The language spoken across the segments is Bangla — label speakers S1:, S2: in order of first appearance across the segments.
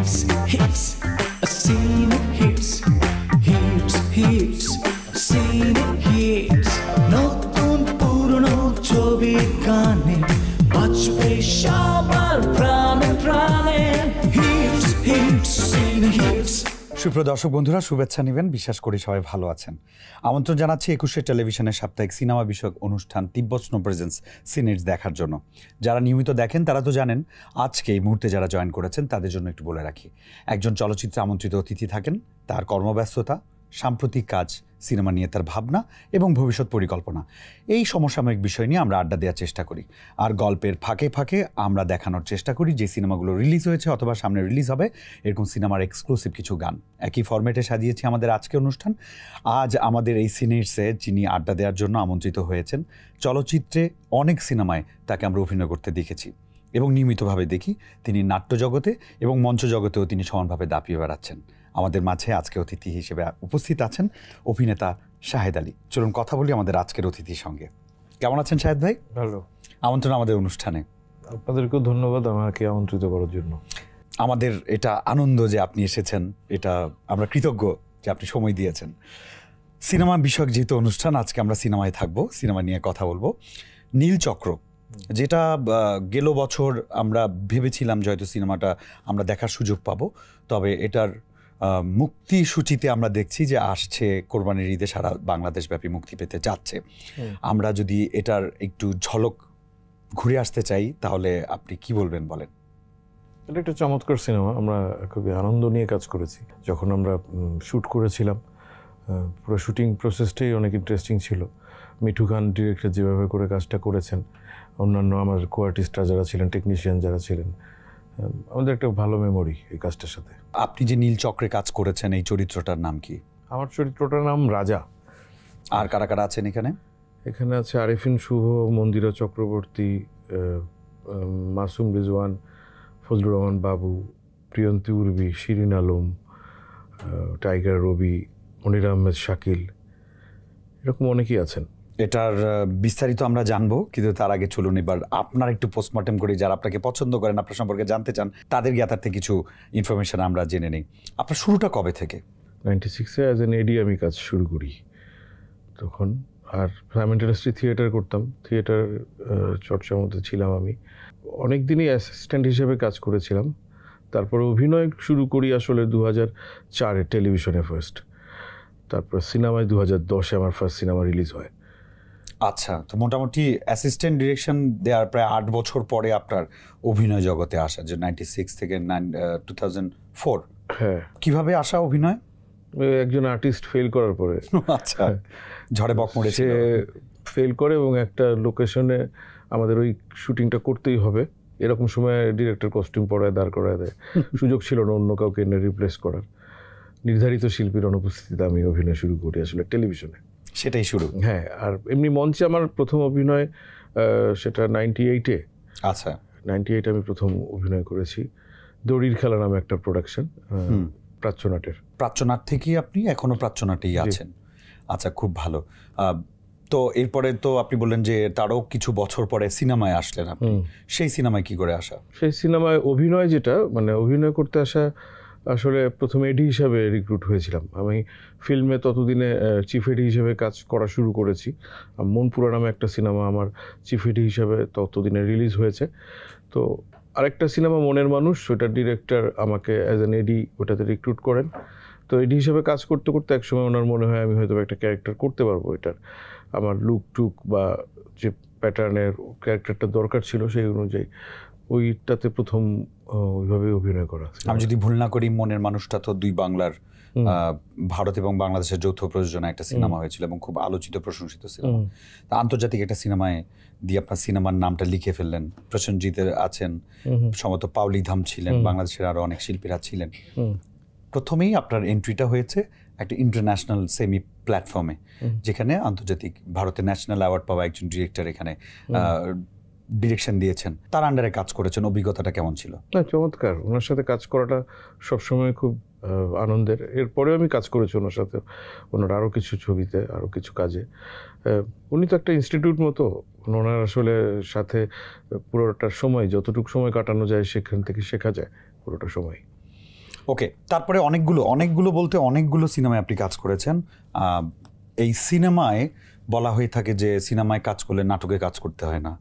S1: hits, hits, a scene hits, hits, hits, a scene hits. নতুন পুরনো ছবির গানে বাজবে সবার প্রাণে প্রাণে hits, hits, scene hits.
S2: সুপ্রিয় দর্শক বন্ধুরা, শুভেচ্ছা নেবেন। বিশ্বাস করি সবাই ভালো আছেন। আমন্ত্রণ জানাচ্ছি 21 টেলিভিশনের সাপ্তাহিক সিনেমা বিষয়ক অনুষ্ঠান তিব্বত স্নো প্রেজেন্স সিনেটস দেখার জন্য। যারা নিয়মিত দেখেন তারা তো জানেন। আজকে এই মুহূর্তে যারা জয়েন করেছেন তাদের জন্য একটু বলে রাখি, একজন চলচ্চিত্রে আমন্ত্রিত অতিথি থাকেন, তার কর্মব্যস্ততা, সাম্প্রতিক কাজ, সিনেমা নিয়ে তার ভাবনা এবং ভবিষ্যৎ পরিকল্পনা, এই সমসাময়িক বিষয় নিয়ে আমরা আড্ডা দেওয়ার চেষ্টা করি। আর গল্পের ফাঁকে ফাঁকে আমরা দেখানোর চেষ্টা করি যে সিনেমাগুলো রিলিজ হয়েছে অথবা সামনে রিলিজ হবে, এরকম সিনেমার এক্সক্লুসিভ কিছু গান। একই ফরম্যাটে সাজিয়েছি আমাদের আজকের অনুষ্ঠান। আজ আমাদের এই সিনেটসে যিনি আড্ডা দেওয়ার জন্য আমন্ত্রিত হয়েছেন, চলচ্চিত্রে অনেক সিনেমায় তাকে আমরা অভিনয় করতে দেখেছি এবং নিয়মিতভাবে দেখি তিনি নাট্যজগতে এবং মঞ্চ জগতেও তিনি সমানভাবে দাপিয়ে বেড়াচ্ছেন। আমাদের মাঝে আজকে অতিথি হিসেবে উপস্থিত আছেন অভিনেতা শাহেদ আলী। চলুন কথা বলি আমাদের আজকের অতিথির সঙ্গে। কেমন আছেন শাহেদ ভাই?
S3: ভালো।
S2: আমন্ত্রণ আমাদের অনুষ্ঠানে।
S3: আপনাদেরকেও ধন্যবাদ আমাকে আমন্ত্রিত করার জন্য।
S2: আমাদের এটা আনন্দ যে আপনি এসেছেন, এটা আমরা কৃতজ্ঞ যে আপনি সময় দিয়েছেন। সিনেমা বিষয়ক যেহেতু অনুষ্ঠান, আজকে আমরা সিনেমায় থাকবো, সিনেমা নিয়ে কথা বলবো। নীলচক্র, যেটা গেল বছর আমরা ভেবেছিলাম যে হয়তো সিনেমাটা আমরা দেখার সুযোগ পাবো, তবে এটার মুক্তি সূচিতে আমরা দেখছি যে আসছে কোরবানির ঈদে সারা বাংলাদেশব্যাপী মুক্তি পেতে যাচ্ছে। আমরা যদি এটার একটু ঝলক ঘুরে আসতে চাই তাহলে আপনি কি বলবেন বলেন?
S3: এটা একটা চমৎকার সিনেমা। আমরা খুবই আনন্দ নিয়ে কাজ করেছি। যখন আমরা শ্যুট করেছিলাম, পুরো শুটিং প্রসেসটাই অনেক ইন্টারেস্টিং ছিল। মিঠু খান ডিরেক্টর যেভাবে করে কাজটা করেছেন, অন্যান্য আমার কো আর্টিস্টরা যারা ছিলেন, টেকনিশিয়ান যারা ছিলেন, আমাদের একটা ভালো মেমোরি এই কাজটার সাথে।
S2: আপনি যে নীলচক্রে কাজ করেছেন, এই চরিত্রটার নাম কি?
S3: আমার চরিত্রটার নাম রাজা।
S2: আর কারা কারা আছেন এখানে?
S3: এখানে আছে আরিফিন শুভ, মন্দিরা চক্রবর্তী, মাসুম রিজওয়ান, ফজলুর রহমান বাবু, প্রিয়ন্তী উর্বি, শিরিন আলম, টাইগার রবি, মনির আহমেদ শাকিল, এরকম অনেকেই আছেন।
S2: এটার বিস্তারিত আমরা জানবো, কিন্তু তার আগে চলুন এবার আপনার একটু পোস্টমর্টেম করি। যারা আপনাকে পছন্দ করেন, আপনার সম্পর্কে জানতে চান, তাদের জ্ঞাতার্থে কিছু ইনফরমেশন আমরা জেনে নিই। আপনার শুরুটা কবে থেকে?
S3: 96-এ অ্যাজ এন এডি আমি কাজ শুরু করি তখন। আর সাইমেন্টানেসলি থিয়েটার করতাম, থিয়েটার চর্চার মধ্যে ছিলাম আমি। অনেক দিনই অ্যাসিস্ট্যান্ট হিসেবে কাজ করেছিলাম। তারপরে অভিনয় শুরু করি আসলে 2004-এ টেলিভিশনে ফার্স্ট। তারপর সিনেমায় 2010-এ আমার ফার্স্ট সিনেমা রিলিজ হয়।
S2: আচ্ছা, তো মোটামুটি অ্যাসিস্ট্যান্ট ডিরেকশন দেওয়ার প্রায় 8 বছর পরে আপনার অভিনয় জগতে আসা, যে 96 থেকে 2004।
S3: হ্যাঁ।
S2: কিভাবে আসা অভিনয়?
S3: একজন আর্টিস্ট ফেল করার পরে।
S2: আচ্ছা, ঝড়ে বক মরেছে,
S3: ফেল করে এবং একটা লোকেশনে আমাদের ওই শুটিংটা করতেই হবে, এরকম সময় ডিরেক্টর কস্টিউম পরায় দাঁড় করায় দেয়। সুযোগ ছিল না অন্য কাউকে এনে রিপ্লেস করার। নির্ধারিত শিল্পীর অনুপস্থিতিতে আমি অভিনয় শুরু করি আসলে টেলিভিশনে।
S2: সেটাই শুরু?
S3: হ্যাঁ। আর এমনি মঞ্চে আমার প্রথম অভিনয় সেটা 98-এ।
S2: আচ্ছা,
S3: 98-এ আমি প্রথম অভিনয় করেছি। দড়ির খেলা নামে একটা প্রোডাকশন, প্রাচ্যনাটের।
S2: প্রাচ্যনাট থেকেই আপনি এখনো প্রাচ্যনাটেই আছেন? আচ্ছা, খুব ভালো। তো এরপরে তো আপনি বললেন যে তারও কিছু বছর পরে সিনেমায় আসলেন আপনি। সেই সিনেমায় কি করে আসা?
S3: সেই সিনেমায় অভিনয়, যেটা মানে অভিনয় করতে আসা, আসলে প্রথম এডি হিসাবে রিক্রুট হয়েছিলাম আমি। ফিল্মে ততদিনে চিফ এডি হিসেবে কাজ করা শুরু করেছি। মনপুরা নামে একটা সিনেমা আমার চিফ এডি হিসাবে ততদিনে রিলিজ হয়েছে। তো আরেকটা সিনেমা মনের মানুষ, ওটার ডিরেক্টর আমাকে অ্যাজ এন এডি ওটাতে রিক্রুট করেন। তো এডি হিসেবে কাজ করতে করতে একসময় ওনার মনে হয় আমি হয়তো একটা ক্যারেক্টার করতে পারবো, এটার আমার লুক টুক বা যে প্যাটার্নের ক্যারেক্টারটা দরকার ছিল সেই অনুযায়ী ওইটাতে প্রথম ওইভাবে অভিনয় করা।
S2: আমি যদি ভুল না করি, মনের মানুষটা তো দুই বাংলার, ভারত এবং বাংলাদেশের যৌথ প্রযোজনা একটা সিনেমা হয়েছিল এবং খুব আলোচিত প্রশংসিত সিনেমা। তা আন্তর্জাতিক একটা সিনেমায় দিয়ে আপনার সিনেমার নামটা লিখে ফেললেন। প্রসেনজিতের আছেন, সম্ভবত পাওলি ধাম ছিলেন, বাংলাদেশের আরো অনেক শিল্পীরা ছিলেন। প্রথমেই আপনার এন্ট্রিটা হয়েছে একটা ইন্টারন্যাশনাল সেমি প্ল্যাটফর্মে, যেখানে আন্তর্জাতিক ভারতের ন্যাশনাল অ্যাওয়ার্ড পাওয়া একজন ডিরেক্টর এখানে ডিরেকশন দিয়েছেন, তার আন্ডারে কাজ করেছেন। অভিজ্ঞতাটা কেমন ছিল?
S3: না, চমৎকার। ওনার সাথে কাজ করাটা সবসময় খুব আনন্দের। এরপরেও আমি কাজ করেছি ওনার সাথে, ওনার আরও কিছু ছবিতে, আরও কিছু কাজে। উনি তো একটা ইনস্টিটিউট মতো। ওনার আসলে সাথে পুরোটা সময়, যতটুকু সময় কাটানো যায় সেখান থেকে শেখা যায় পুরোটা সময়।
S2: ওকে, তারপরে অনেকগুলো বলতে অনেকগুলো সিনেমায় আপনি কাজ করেছেন। এই সিনেমায় বলা হয়ে থাকে যে সিনেমায় কাজ করলে নাটকে কাজ করতে হয় না।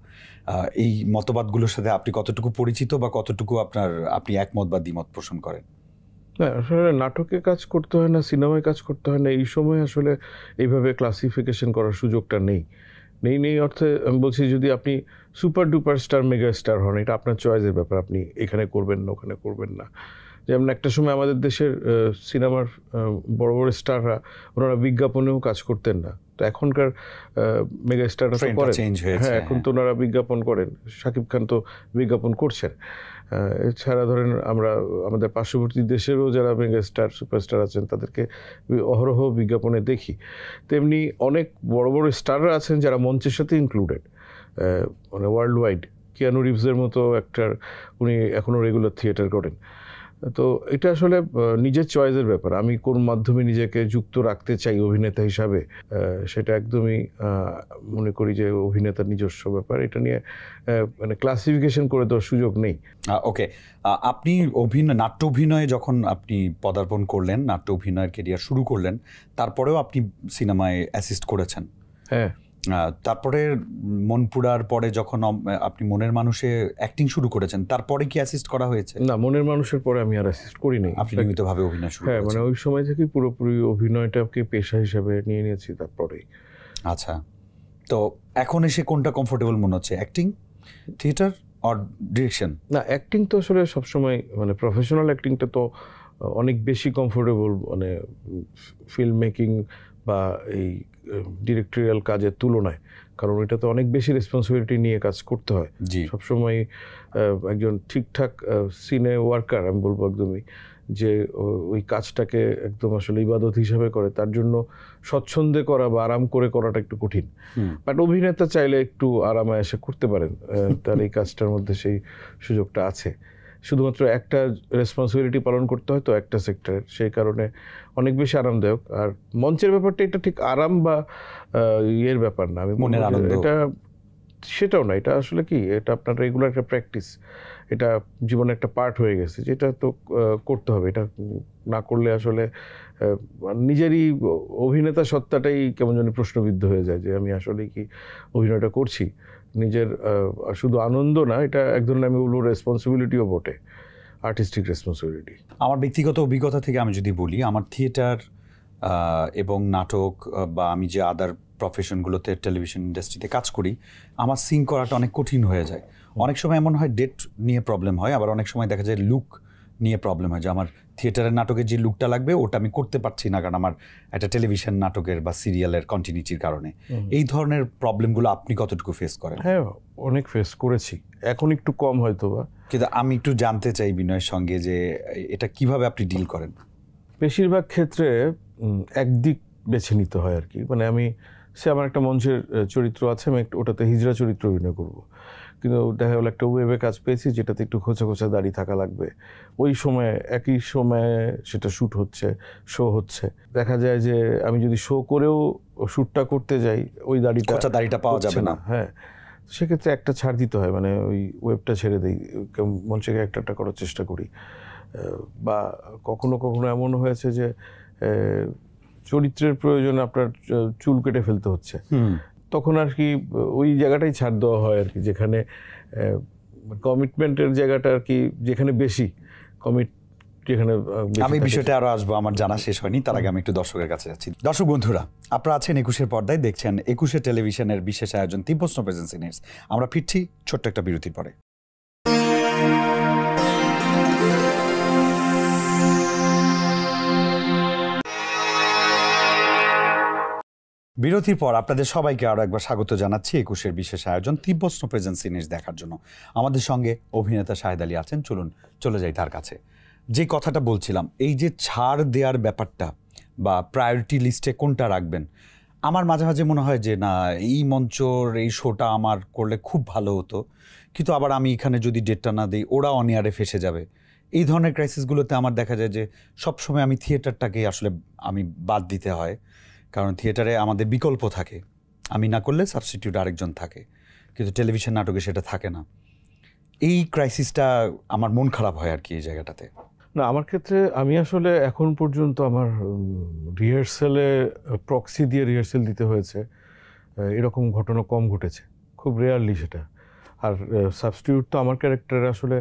S2: এই মতবাদগুলোর সাথে আপনি কতটুকু পরিচিত বা কতটুকু আপনি একমত বা দ্বিমত পোষণ করেন?
S3: না, আসলে নাটকে কাজ করতে হয় না, সিনেমায় কাজ করতে হয় না, এই সময় আসলে এইভাবে ক্লাসিফিকেশন করার সুযোগটা নেই অর্থে আমি বলছি, যদি আপনি super duper star, mega star হন, এটা আপনার চয়েসের ব্যাপার, আপনি এখানে করবেন না ওখানে করবেন না। যেমন একটা সময় আমাদের দেশের সিনেমার বড় বড় স্টাররা ওনারা বিজ্ঞাপনেও কাজ করতেন না, তো এখনকার মেগা স্টাররা তো করেন। হ্যাঁ, এখন তো ওনারা বিজ্ঞাপন করেন, শাকিব খান তো বিজ্ঞাপন করছেন। এছাড়া ধরেন আমরা আমাদের পার্শ্ববর্তী দেশেরও যারা মেগা স্টার সুপারস্টার আছেন তাদেরকে অহরহ বিজ্ঞাপনে দেখি। তেমনি অনেক বড় বড় স্টাররা আছেন যারা মঞ্চের সাথে ইনক্লুডেড, মানে ওয়ার্ল্ড ওয়াইড। কিয়ানু রিভসের মতো অ্যাক্টর, উনি এখনও রেগুলার থিয়েটার করেন। তো এটা আসলে নিজের চয়েসের ব্যাপার। আমি কোন মাধ্যমে নিজেকে যুক্ত রাখতে চাই অভিনেতা হিসাবে, সেটা একদমই মনে করি যে অভিনেতার নিজস্ব ব্যাপার। এটা নিয়ে মানে ক্লাসিফিকেশন করে দেওয়ার সুযোগ নেই।
S2: ওকে, আপনি নাট্য অভিনয়ে যখন আপনি পদার্পণ করলেন, নাট্য অভিনয়ের ক্যারিয়ার শুরু করলেন, তারপরেও আপনি সিনেমায় অ্যাসিস্ট করেছেন।
S3: হ্যাঁ,
S2: তারপরে মনপুরার পরে যখন আপনি মনের মানুষে অ্যাক্টিং শুরু করেছেন, তারপরে কি অ্যাসিস্ট করা হয়েছে?
S3: না, মনের মানুষের পরে আমি আর অ্যাসিস্ট করিনি।
S2: আপনি নিয়মিতভাবে অভিনয় শুরু করেছেন?
S3: হ্যাঁ, মানে ওই সময় থেকে পুরোপুরি অভিনয়টাকে পেশা হিসেবে নিয়ে নিয়েছি তারপরেই।
S2: আচ্ছা, তো এখন এসে কোনটা কমফোর্টেবল মনে হচ্ছে, অ্যাক্টিং, থিয়েটার অর ডিরেকশন?
S3: না, অ্যাক্টিং তো আসলে সবসময়, মানে প্রফেশনাল অ্যাক্টিংটা তো অনেক বেশি কমফোর্টেবল, মানে ফিল্ম মেকিং বা এই ডিরেক্টরিয়াল কাজের তুলনায়, কারণ এটা তো অনেক বেশি রেসপন্সিবিলিটি নিয়ে কাজ করতে হয়। সবসময় একজন ঠিকঠাক সিনে ওয়ার্কার, আমি বলবো একদমই, যে ওই কাজটাকে একদম আসলে ইবাদত হিসাবে করে, তার জন্য স্বচ্ছন্দে করা বা আরাম করে করাটা একটু কঠিন। বাট অভিনেতা চাইলে একটু আরামে এসে করতে পারেন, তার এই কাজটার মধ্যে সেই সুযোগটা আছে। শুধুমাত্র একটা রেসপন্সিবিলিটি পালন করতে হয় তো একটা সেক্টরের, সেই কারণে অনেক বেশি আরামদায়ক। আর মঞ্চের ব্যাপারটা এটা ঠিক আরাম বা ইয়ের ব্যাপার না, আমি মনে করি এটা সেটাও না। এটা আসলে কি, এটা আপনার রেগুলার একটা প্র্যাকটিস, এটা জীবনে একটা পার্ট হয়ে গেছে, যেটা তো করতে হবে। এটা না করলে আসলে নিজেরই অভিনেতা সত্তাটাই কেমন যেন প্রশ্নবিদ্ধ হয়ে যায়, যে আমি আসলে কি অভিনয়টা করছি। নিজের শুধু আনন্দ না, এটা এক ধরনের আমি বলবো রেসপন্সিবিলিটিও বটে, আর্টিস্টিক রেসপন্সিবিলিটি।
S2: আমার ব্যক্তিগত অভিজ্ঞতা থেকে আমি যদি বলি, আমার থিয়েটার এবং নাটক বা আমি যে আদার প্রফেশনগুলোতে টেলিভিশন ইন্ডাস্ট্রিতে কাজ করি, আমার সিং করাটা অনেক কঠিন হয়ে যায়। অনেক সময় এমন হয় ডেট নিয়ে প্রবলেম হয়, আবার অনেক সময় দেখা যায় লুক নিয়ে প্রবলেম হয়, যে আমার থিয়েটারের নাটকের যে লুকটা লাগবে ওটা আমি করতে পারছি না, কারণ আমার একটা টেলিভিশন নাটকের বা সিরিয়ালের কন্টিনিউটির কারণে। এই ধরনের প্রবলেমগুলো আপনি কতটুকু ফেস করেন?
S3: হ্যাঁ, অনেক ফেস করেছি, এখন একটু কম হয়তো বা।
S2: কিন্তু আমি একটু জানতে চাই বিনয়ের সঙ্গে যে এটা কিভাবে আপনি ডিল করেন?
S3: বেশিরভাগ ক্ষেত্রে একদিক বেছে নিতে হয় আর কি। মানে আমার একটা মঞ্চের চরিত্র আছে, আমি ওটাতে হিজড়া চরিত্র অভিনয় করবো, কিন্তু দেখা গেলো একটা ওয়েবে কাজ পেয়েছি যেটাতে একটু খোঁচা খোঁচা দাড়ি থাকা লাগবে। ওই সময় একই সময়ে সেটা শ্যুট হচ্ছে, শো হচ্ছে, দেখা যায় যে আমি যদি শো করেও শ্যুটটা করতে যাই, ওই দাড়িটা পাওয়া যাবে না। হ্যাঁ, সেক্ষেত্রে একটা ছাড় দিতে হয়, মানে ওই ওয়েবটা ছেড়ে দিই, মঞ্চে একটা করার চেষ্টা করি। বা কখনো কখনো এমন হয়েছে যে চরিত্রের প্রয়োজনে আপনার চুল কেটে ফেলতে হচ্ছে, তখন আর কি ওই জায়গাটাই ছাড় দেওয়া হয় আর কি, যেখানে কমিটমেন্টের জায়গাটা আর কি, যেখানে বেশি যেখানে।
S2: আমি বিষয়টা আরো আসবো, আমার জানা শেষ হয়নি, তার আগে আমি একটু দর্শকের কাছে যাচ্ছি। দর্শক বন্ধুরা, আপনারা আছেন একুশের পর্দায়, দেখছেন একুশে টেলিভিশনের বিশেষ আয়োজন তিব্বত প্রেজেন্স সিনেটস। আমরা ফিরছি ছোট্ট একটা বিরতির পরে। বিরতির পর আপনাদের সবাইকে আরও একবার স্বাগত জানাচ্ছি একুশের বিশেষ আয়োজন তিব্বত প্রেজেন্স সিনেটস দেখার জন্য। আমাদের সঙ্গে অভিনেতা শাহেদ আলী আছেন, চলে যাই তার কাছে। যে কথাটা বলছিলাম, এই যে ছাড় দেওয়ার ব্যাপারটা বা প্রায়োরিটি লিস্টে কোনটা রাখবেন, আমার মাঝে মাঝে মনে হয় যে না, এই মঞ্চর এই শোটা আমার করলে খুব ভালো হতো, কিন্তু আবার আমি এখানে যদি ডেটটা না দিই ওরা অনিয়ারে ফেসে যাবে। এই ধরনের ক্রাইসিসগুলোতে আমার দেখা যায় যে সবসময় আমি থিয়েটারটাকেই আসলে আমি বাদ দিতে হয়, কারণ থিয়েটারে আমাদের বিকল্প থাকে, আমি না করলে সাবস্টিটিউট আরেকজন থাকে, কিন্তু টেলিভিশন নাটকে সেটা থাকে না। এই ক্রাইসিসটা আমার মন খারাপ হয় আর কি এই জায়গাটাতে।
S3: না, আমার ক্ষেত্রে আমি আসলে এখন পর্যন্ত আমার রিহার্সালে প্রক্সি দিয়ে রিহার্সাল দিতে হয়েছে, এরকম ঘটনা কম ঘটেছে, খুব রেয়ারলি সেটা। আর সাবস্টিটিউট তো আমার ক্যারেক্টারে আসলে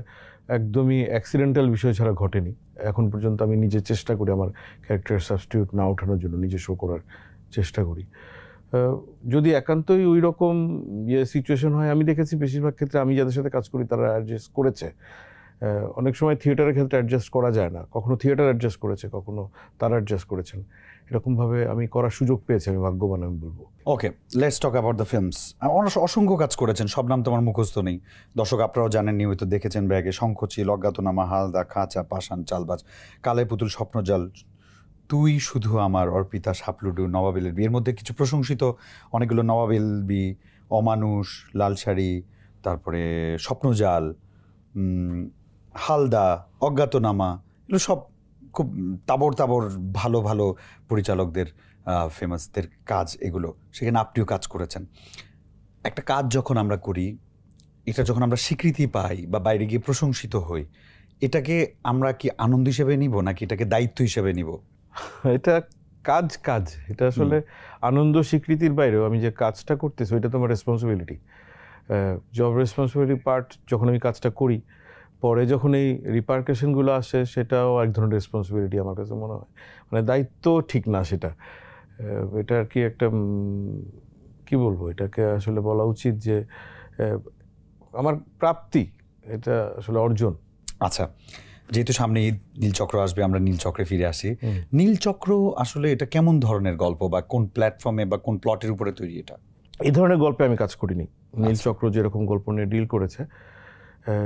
S3: একদমই অ্যাক্সিডেন্টাল বিষয় ছাড়া ঘটেনি এখন পর্যন্ত। আমি নিজে চেষ্টা করি আমার ক্যারেক্টারের সাবস্টিটিউট না ওঠানোর জন্য, নিজে শো করার চেষ্টা করি। যদি একান্তই ওই রকম সিচুয়েশন হয়, আমি দেখেছি বেশিরভাগ ক্ষেত্রে আমি যাদের সাথে কাজ করি তারা অ্যাডজাস্ট করেছে। অনেক সময় থিয়েটারের ক্ষেত্রে অ্যাডজাস্ট করা যায় না, কখনো থিয়েটার অ্যাডজাস্ট করেছে, কখনো তারা অ্যাডজাস্ট করেছেন। এরকমভাবে আমি করার সুযোগ পেয়েছি, আমি ভাগ্যবান আমি বলবো।
S2: Okay, let's talk about the films. অসংখ্য কাজ করেছেন, সব নাম তোমার মুখস্থ নেই, দর্শক আপনারাও জানেন, নিয়মিত দেখেছেন ব্যাগে, শঙ্খচিল, অজ্ঞাতনামা, হালদা, খাঁচা, পাষাণ, চালবাজ, কালে পুতুল, স্বপ্নজাল, তুই শুধু আমার, অর্পিতা, সাপলুডু, নবাবেলের বিয়ের মধ্যে কিছু প্রশংসিত অনেকগুলো, নবাবেল বি, অমানুষ, লাল শাড়ি, তারপরে স্বপ্নজাল, হালদা, অজ্ঞাতনামা, এগুলো সব খুব তাবড় তাবড় ভালো ভালো পরিচালকদের ফেমাসদের কাজ এগুলো, সেখানে আপনিও কাজ করেছেন। একটা কাজ যখন আমরা করি, এটা যখন আমরা স্বীকৃতি পাই বা বাইরে গিয়ে প্রশংসিত হই, এটাকে আমরা কি আনন্দ হিসেবে নিব নাকি এটাকে দায়িত্ব হিসেবে নিব?
S3: এটা কাজ, এটা আসলে আনন্দ স্বীকৃতির বাইরেও আমি যে কাজটা করতেছি ওইটা তো আমার রেসপন্সিবিলিটি, জব রেসপন্সিবিলিটি পার্ট। যখন আমি কাজটা করি, পরে যখন এই রিপারকেশনগুলো আসে, সেটাও এক ধরনের রেসপন্সিবিলিটি আমার কাছে মনে হয়। মানে দায়িত্ব ঠিক না সেটা, এটা আর কি একটা কি বলবো, এটাকে আসলে বলা উচিত যে আমার প্রাপ্তি, এটা আসলে অর্জন।
S2: আচ্ছা, যেহেতু সামনে ঈদ, নীলচক্র আসবে, আমরা নীলচক্রে ফিরে আসি। নীলচক্র আসলে এটা কেমন ধরনের গল্প, বা কোন প্ল্যাটফর্মে বা কোন প্লটের উপরে তৈরি? এটা
S3: এই ধরনের গল্পে আমি কাজ করিনি। নীলচক্র যেরকম গল্প নিয়ে ডিল করেছে,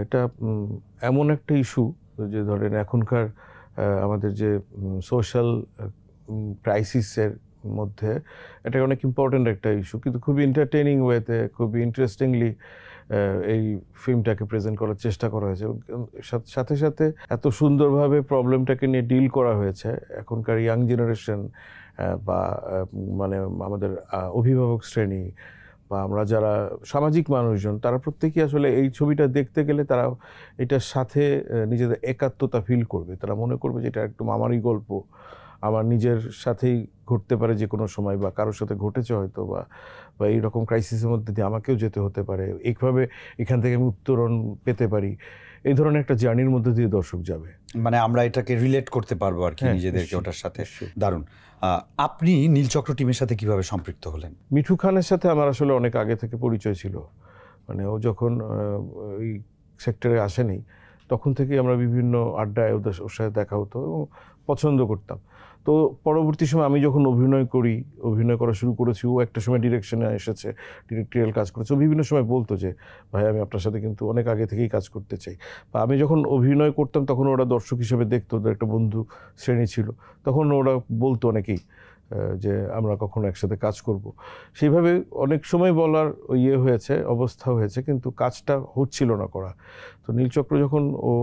S3: এটা এমন একটা ইস্যু যে ধরেন এখনকার আমাদের যে সোশ্যাল ক্রাইসিসের মধ্যে এটা অনেক ইম্পর্ট্যান্ট একটা ইস্যু, কিন্তু খুবই এন্টারটেইনিং ওয়েতে, খুবই ইন্টারেস্টিংলি এই ফিল্মটাকে প্রেজেন্ট করার চেষ্টা করা হয়েছে। সাথে সাথে এত সুন্দরভাবে প্রবলেমটাকে নিয়ে ডিল করা হয়েছে। এখনকার ইয়াং জেনারেশন বা মানে আমাদের অভিভাবক শ্রেণী বা আমরা যারা সামাজিক মানুষজন, তারা প্রত্যেকেই আসলে এই ছবিটা দেখতে গেলে তারা এটার সাথে নিজেদের একাত্মতা ফিল করবে। তারা মনে করবে যে এটা একদম আমারই গল্প, আমার নিজের সাথেই ঘটতে পারে যে কোনো সময়, বা কারোর সাথে ঘটেছে হয়তো, বা এইরকম ক্রাইসিসের মধ্যে দিয়ে আমাকেও যেতে হতে পারে, এইভাবে এখান থেকে আমি উত্তরণ পেতে পারি। এই ধরনের একটা জার্নির মধ্যে দিয়ে দর্শক যাবে,
S2: মানে আমরা এটাকে রিলেট করতে পারবো আর কি নিজেদেরকে ওটার সাথে। দারুণ। আপনি নীলচক্র টিমের সাথে কিভাবে সম্পৃক্ত হলেন?
S3: মিঠু খানের সাথে আমার আসলে অনেক আগে থেকে পরিচয় ছিল। মানে ও যখন ওই সেক্টরে আসেনি, তখন থেকেই আমরা বিভিন্ন আড্ডায় ওর সাথে দেখা হতো এবং পছন্দ করতাম। তো পরবর্তী সময় আমি যখন অভিনয় করা শুরু করেছি, ও একটা সময় ডিরেকশনে এসেছে, ডিরেক্টরিয়াল কাজ করেছে। ও বিভিন্ন সময় বলতো যে ভাই আমি আপনার সাথে কিন্তু অনেক আগে থেকেই কাজ করতে চাই। বা আমি যখন অভিনয় করতাম তখন ওরা দর্শক হিসেবে দেখতো, ওদের একটা বন্ধু শ্রেণী ছিল, তখন ওরা বলতো অনেকেই যে আমরা কখনো একসাথে কাজ করব। সেইভাবে অনেক সময় বলার হয়েছে, অবস্থা হয়েছে, কিন্তু কাজটা হচ্ছিল না করা। তো নীলচক্র যখন ও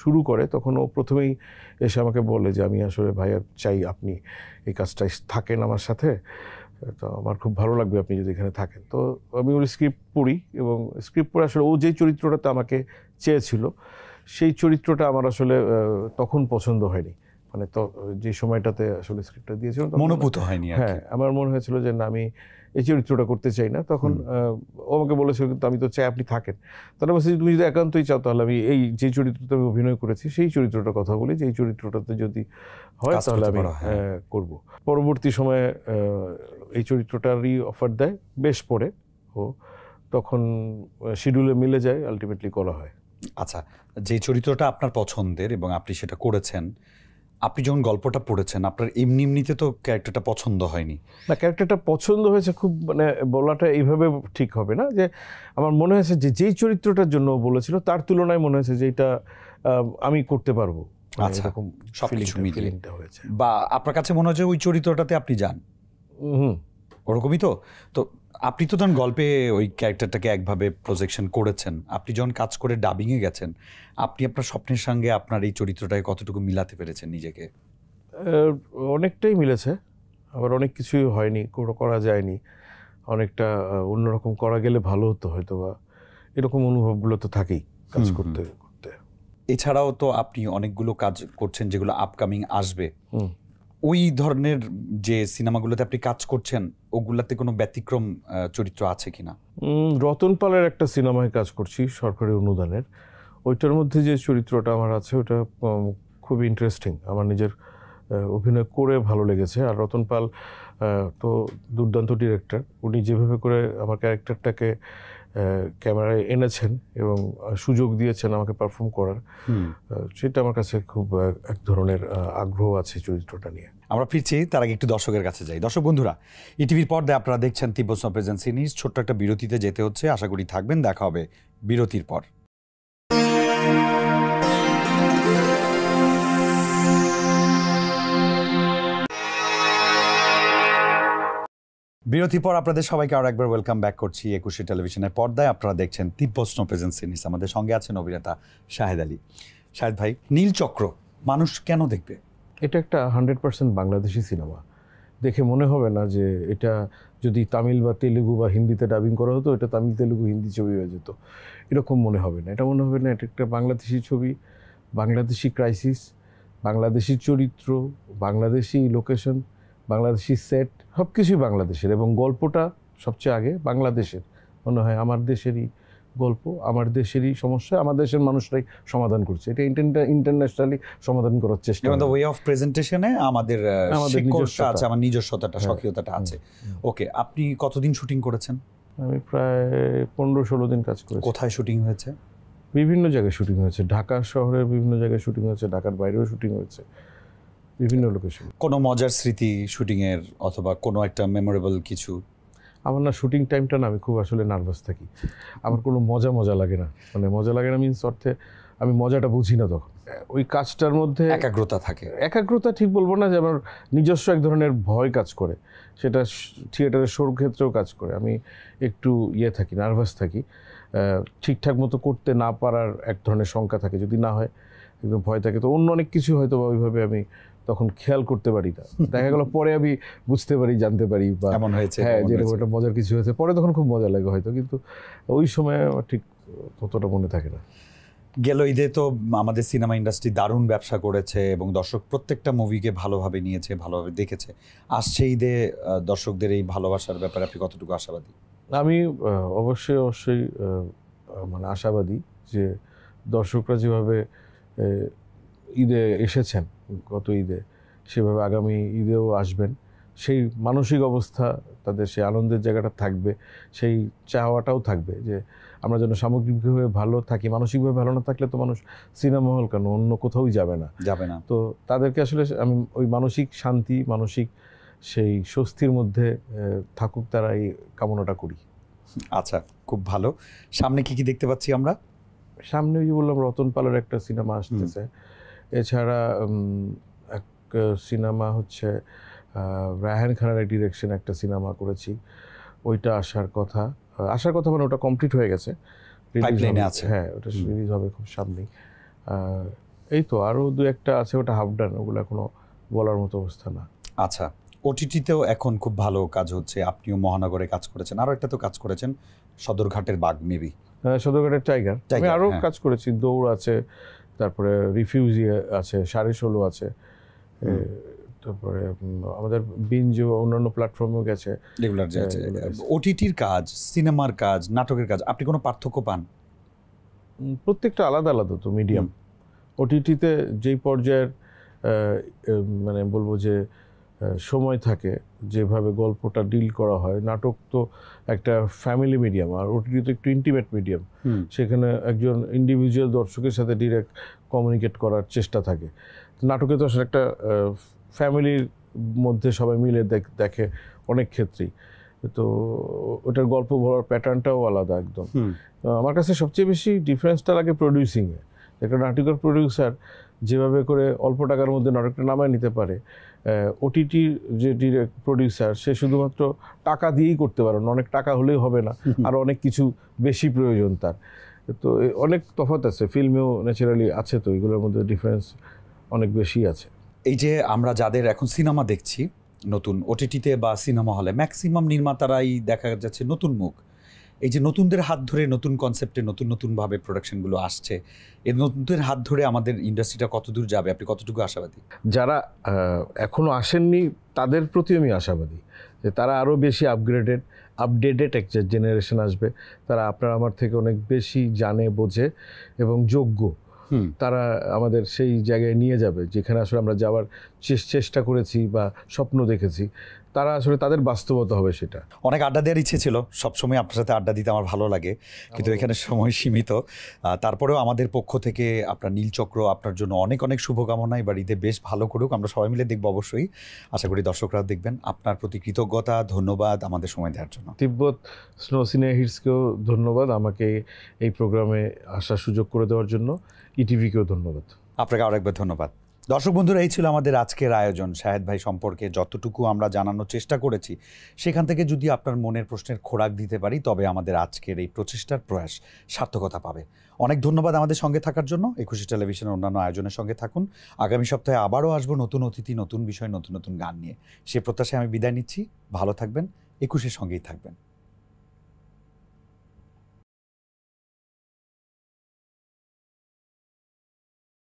S3: শুরু করে, তখন ও প্রথমেই এসে আমাকে বলে যে আমি আসলে ভাইয়া চাই আপনি এই কাজটায় থাকেন আমার সাথে, তো আমার খুব ভালো লাগবে আপনি যদি এখানে থাকেন। তো আমি ওর স্ক্রিপ্ট পড়ি, এবং স্ক্রিপ্ট পড়ে আসলে ও যেই চরিত্রটাতে আমাকে চেয়েছিল, সেই চরিত্রটা আমার আসলে তখন পছন্দ হয়নি। মানে তো যে সময়টাতে আসলে স্ক্রিপ্টটা দিয়েছিল
S2: মনোভূত হয়নি।
S3: হ্যাঁ, আমার মনে হয়েছিল যে না, আমি এই চরিত্রটা করতে চাই না। তখন ও আমাকে বলেছিল কিন্তু আমি তো চাই আপনি থাকেন। তাহলে বলছি তুমি যদি একান্তই চাও তাহলে আমি এই যে চরিত্রটা আমি অভিনয় করেছি সেই চরিত্রটার কথা বলি, যে এই চরিত্রটাতে যদি হয় তাহলে আমি করব। পরবর্তী সময়ে এই চরিত্রটারই অফার দেয় বেশ পরে, ও তখন শিডিউলে মিলে যায়, আলটিমেটলি করা হয়।
S2: আচ্ছা, যে চরিত্রটা আপনার পছন্দের এবং আপনি সেটা করেছেন, আপনি যখন গল্পটা পড়েছেন আপনার এমনিতে তো ক্যারেক্টারটা পছন্দ হয়নি?
S3: না, ক্যারেক্টারটা পছন্দ হয়েছে, খুব মানে বলাটা এইভাবে ঠিক হবে না, যে আমার মনে হয়েছে যে যেই চরিত্রটার জন্য বলেছিল তার তুলনায় মনে হয়েছে যে এটা আমি করতে পারবো।
S2: আচ্ছা, সবকিছু মিলিংটা হয়েছে, বা আপনার কাছে মনে হচ্ছে ওই চরিত্রটাতে আপনি যান, ওরকমই তো। তো আপনি তো তখন গল্পে ওই ক্যারেক্টারটাকে একভাবে প্রজেকশন করেছেন, আপনি যখন কাজ করে ডাবিংয়ে গেছেন, আপনি আপনার স্বপ্নের সঙ্গে আপনার এই চরিত্রটাকে কতটুকু মিলাতে পেরেছেন নিজেকে?
S3: অনেকটাই মিলেছে, আবার অনেক কিছুই হয়নি, করা যায়নি, অনেকটা অন্যরকম করা গেলে ভালো হতো হয়তো, বা এরকম অনুভবগুলো তো থাকেই কাজ করতে করতে।
S2: এছাড়াও তো আপনি অনেকগুলো কাজ করছেন যেগুলো আপকামিং আসবে, ওই ধরনের যে সিনেমাগুলোতে আপনি কাজ করছেন ওগুলাতে কোনো ব্যতিক্রম চরিত্র আছে কিনা?
S3: রতন পালের একটা সিনেমায় কাজ করছি সরকারি অনুদানের, ওইটার মধ্যে যে চরিত্রটা আমার আছে ওটা খুব ইন্টারেস্টিং, আমার নিজের অভিনয় করে ভালো লেগেছে। আর রতন পাল তো দুর্দান্ত ডিরেক্টর, উনি যেভাবে করে আমার ক্যারেক্টারটাকে ক্যামেরায় এনেছেন এবং সুযোগ দিয়েছেন আমাকে পারফর্ম করার, সেটা আমার কাছে খুব এক ধরনের আগ্রহ আছে চরিত্রটা নিয়ে।
S2: আমরা ফিরছি, তার আগে একটু দর্শকের কাছে যাই। দর্শক বন্ধুরা, ইটিভির পর্দায় আপনারা দেখছেন তিব্বত স্নো প্রেজেন্স সিরিজ। ছোট্ট একটা বিরতিতে যেতে হচ্ছে, আশা করি থাকবেন। দেখা হবে বিরতির পর। বিরতির পর আপনাদের সবাইকে আরো একবার ওয়েলকাম ব্যাক করছি একুশে টেলিভিশনের পর্দায়। আপনারা দেখছেন তিব্বত স্নো প্রেজেন্স সিরিজ। আমাদের সঙ্গে আছেন অভিনেতা শাহেদ আলী। শাহেদ ভাই, নীলচক্র মানুষ কেন দেখবে?
S3: এটা একটা 100% বাংলাদেশি সিনেমা, দেখে মনে হবে না যে এটা যদি তামিল বা তেলেগু বা হিন্দিতে ডাবিং করা হতো, এটা তামিল তেলেগু হিন্দি ছবি হয়ে যেত, এরকম মনে হবে না। এটা মনে হবে না এটা একটা বাংলাদেশি ছবি, বাংলাদেশি ক্রাইসিস, বাংলাদেশি চরিত্র, বাংলাদেশি লোকেশন, বাংলাদেশি সেট, সব কিছুই বাংলাদেশের, এবং গল্পটা সবচেয়ে আগে বাংলাদেশের। মনে হয় আমার দেশেরই গল্প, আমার দেশেরই সমস্যা, আমার দেশের মানুষরাই সমাধান করছে, এটা ইন্টারন্যাশনালি সমাধান করার চেষ্টা।
S2: দ্য ওয়ে অফ প্রেজেন্টেশনে আমাদের শিক্ষকতা আছে, আমার নিজস্বতাটা, স্বকীয়তাটা আছে। ওকে, আপনি কতদিন শুটিং করেছেন?
S3: আমি প্রায় 15-16 দিন কাজ করেছি।
S2: কোথায় শুটিং হয়েছে?
S3: বিভিন্ন জায়গায় শুটিং হয়েছে, ঢাকা শহরের বিভিন্ন জায়গায় শুটিং হয়েছে, ঢাকার বাইরেও শুটিং হয়েছে, বিভিন্ন লোকেশন।
S2: কোনো মজার স্মৃতি শুটিংয়ের, অথবা কোনো একটা মেমোরেবল কিছু?
S3: আমার না শুটিং টাইমটা না, আমি খুব আসলে নার্ভাস থাকি, আমার কোনো মজা লাগে না, মানে মজা লাগে না মিনস অর্থে আমি মজাটা বুঝি না তখন। ওই কাজটার মধ্যে
S2: একাগ্রতা থাকে।
S3: একাগ্রতা ঠিক বলবো না, যে আমার নিজস্ব এক ধরনের ভয় কাজ করে, সেটা থিয়েটারের শোর ক্ষেত্রেও কাজ করে। আমি একটু থাকি, নার্ভাস থাকি, ঠিকঠাক মতো করতে না পারার এক ধরনের শঙ্কা থাকে, যদি না হয় একদম ভয় থাকে। তো অন্য অনেক কিছু হয়তো বা ওইভাবে আমি তখন খেয়াল করতে পারি না, দেখা গেল পরে আমি বুঝতে পারি, জানতে পারি, বা
S2: এমন হয়েছে,
S3: হ্যাঁ যেরকম একটা মজার কিছু হয়েছে, পরে তখন খুব মজা লাগে হয়তো, কিন্তু ওই সময় আমার ঠিক ততটা মনে থাকে না।
S2: গেল ঈদে তো আমাদের সিনেমা ইন্ডাস্ট্রি দারুণ ব্যবসা করেছে এবং দর্শক প্রত্যেকটা মুভিকে ভালোভাবে নিয়েছে, ভালোভাবে দেখেছে। আসছে ঈদে দর্শকদের এই ভালোবাসার ব্যাপারে আপনি কতটুকু আশাবাদী?
S3: আমি অবশ্যই মানে আশাবাদী যে দর্শকরা যেভাবে ঈদে এসেছেন গত ঈদে, সেভাবে আগামী ঈদেও আসবেন। সেই মানসিক অবস্থা তাদের, সেই আনন্দের জায়গাটা থাকবে, সেই চাওয়াটাও থাকবে যে আমরা যেন সামগ্রিকভাবে ভালো থাকি। মানসিকভাবে ভালো না থাকলে তো মানুষ সিনেমা হল কেন, অন্য কোথাও যাবে না। তো তাদেরকে আসলে আমি ওই মানসিক শান্তি, মানসিক সেই স্বস্তির মধ্যে থাকুক, তারা এই কামনাটা করি।
S2: আচ্ছা, খুব ভালো। সামনে কি কি দেখতে পাচ্ছি আমরা?
S3: সামনে ওই যে বললাম রতন পালের একটা সিনেমা আসতেছে, এছাড়া এক সিনেমা হচ্ছে রায়হান খানের ডিরেকশন একটা সিনেমা করেছি, ওইটা আসার কথা মানে ওটা কমপ্লিট হয়ে গেছে,
S2: পাইপলাইনে আছে।
S3: হ্যাঁ, ওটা রিলিজ হবে খুব সামনেই। এই তো আরও 2-1টা আছে, ওটা হাফ ডান, ওগুলো এখনো বলার মতো অবস্থা না।
S2: আচ্ছা, ওটিটিতেও এখন খুব ভালো কাজ হচ্ছে, আপনিও মহানগরে কাজ করেছেন, আরও একটা তো কাজ করেছেন সদরঘাটের বাঘ, মেবি
S3: সদরঘাটের টাইগার। আমি আরও কাজ করেছি, দৌড় আছে, তারপরে রিফিউজি আছে, 16.5 আছে, তারপরে আমাদের বিঞ্জ অন্যান্য প্ল্যাটফর্মেও গেছে,
S2: রেগুলার যে আছে। ওটিটির কাজ, সিনেমার কাজ, নাটকের কাজ, আপনি কোনো পার্থক্য পান?
S3: প্রত্যেকটা আলাদা আলাদা তো মিডিয়াম। ওটিটিতে যেই পর্যায়ের মানে বলবো যে সময় থাকে, যেভাবে গল্পটা ডিল করা হয়, নাটক তো একটা ফ্যামিলি মিডিয়াম, আর ওটিটি তো একটু ইন্টিমেট মিডিয়াম, সেখানে একজন ইন্ডিভিজুয়াল দর্শকের সাথে ডিরেক্ট কমিউনিকেট করার চেষ্টা থাকে। নাটকে তো আসলে একটা ফ্যামিলির মধ্যে সবাই মিলে দেখে অনেক ক্ষেত্রেই, তো ওটার গল্প বলার প্যাটার্নটাও আলাদা একদম। আমার কাছে সবচেয়ে বেশি ডিফারেন্সটা লাগে প্রডিউসিংয়ে। একটা নাটকের প্রডিউসার যেভাবে করে অল্প টাকার মধ্যে নাটকটা নামায় নিতে পারে, ওটিটির যে ডিরেক্ট প্রডিউসার সে শুধুমাত্র টাকা দিয়েই করতে পারে না, অনেক টাকা হলেই হবে না, আর অনেক কিছু বেশি প্রয়োজন তার। তো অনেক তফাৎ আছে, ফিল্মেও ন্যাচারালি আছে, তো এগুলোর মধ্যে ডিফারেন্স অনেক বেশি আছে।
S2: এই যে আমরা যাদের এখন সিনেমা দেখছি নতুন ওটিটিতে বা সিনেমা হলে, ম্যাক্সিমাম নির্মাতারাই দেখা যাচ্ছে নতুন মুখ, এই যে নতুনদের হাত ধরে নতুন কনসেপ্টে নতুন নতুনভাবে প্রোডাকশনগুলো আসছে, এই নতুনদের হাত ধরে আমাদের ইন্ডাস্ট্রিটা কতদূর যাবে, আপনি কতটুকু আশাবাদী?
S3: যারা এখনও আসেননি তাদের প্রতি আমি আশাবাদী যে তারা আরও বেশি আপডেটেড একটা জেনারেশন আসবে, তারা আপনার আমার থেকে অনেক বেশি জানে, বোঝে এবং যোগ্য। তারা আমাদের সেই জায়গায় নিয়ে যাবে যেখানে আসলে আমরা যাওয়ার চেষ্টা করেছি বা স্বপ্ন দেখেছি, তারা আসলে তাদের বাস্তবতা হবে সেটা।
S2: অনেক আড্ডা দেওয়ার ইচ্ছে ছিল, সবসময় আপনার সাথে আড্ডা দিতে আমার ভালো লাগে, কিন্তু এখানে সময় সীমিত। তারপরেও আমাদের পক্ষ থেকে আপনার নীলচক্র আপনার জন্য অনেক অনেক শুভকামনা। এবার ঈদে বেশ ভালো করুক, আমরা সবাই মিলে দেখবো অবশ্যই, আশা করি দর্শকরাও দেখবেন। আপনার প্রতি কৃতজ্ঞতা, ধন্যবাদ আমাদের সময় দেওয়ার জন্য।
S3: তিব্বত স্নো সিনে হিটসকেও ধন্যবাদ আমাকে এই প্রোগ্রামে আসার সুযোগ করে দেওয়ার জন্য, ইটিভিকেও ধন্যবাদ।
S2: আপনাকে আরেকবার ধন্যবাদ। দর্শক বন্ধুরা, এই ছিল আমাদের আজকের আয়োজন। শাহেদ ভাই সম্পর্কে যতটুকু আমরা জানানোর চেষ্টা করেছি, সেখান থেকে যদি আপনার মনের প্রশ্নের খোরাক দিতে পারি, তবে আমাদের আজকের এই প্রচেষ্টার প্রয়াস সার্থকতা পাবে। অনেক ধন্যবাদ আমাদের সঙ্গে থাকার জন্য। একুশে টেলিভিশনের অন্যান্য আয়োজনের সঙ্গে থাকুন। আগামী সপ্তাহে আবারও আসবো নতুন অতিথি, নতুন বিষয়, নতুন নতুন গান নিয়ে। সে প্রত্যাশায় আমি বিদায় নিচ্ছি। ভালো থাকবেন, একুশের সঙ্গেই থাকবেন।